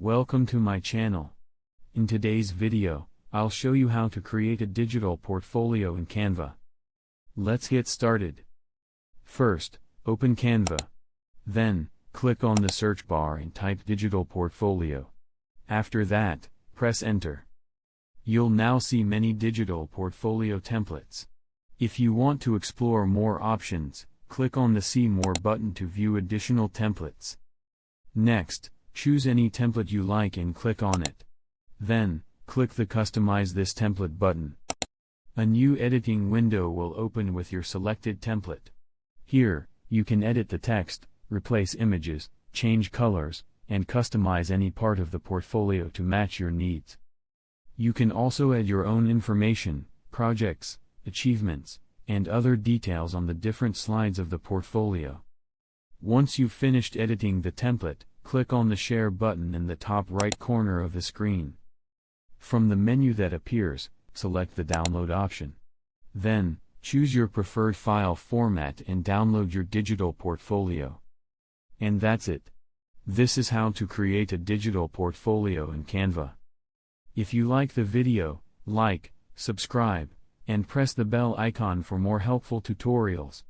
Welcome to my channel. In today's video, I'll show you how to create a digital portfolio in Canva. Let's get started. First, open Canva. Then, click on the search bar and type digital portfolio. After that, press enter. You'll now see many digital portfolio templates. If you want to explore more options, click on the See More button to view additional templates. Next, choose any template you like and click on it. Then, click the Customize this template button. A new editing window will open with your selected template. Here, you can edit the text, replace images, change colors, and customize any part of the portfolio to match your needs. You can also add your own information, projects, achievements, and other details on the different slides of the portfolio. Once you've finished editing the template, click on the Share button in the top right corner of the screen. From the menu that appears, select the Download option. Then, choose your preferred file format and download your digital portfolio. And that's it. This is how to create a digital portfolio in Canva. If you like the video, like, subscribe, and press the bell icon for more helpful tutorials.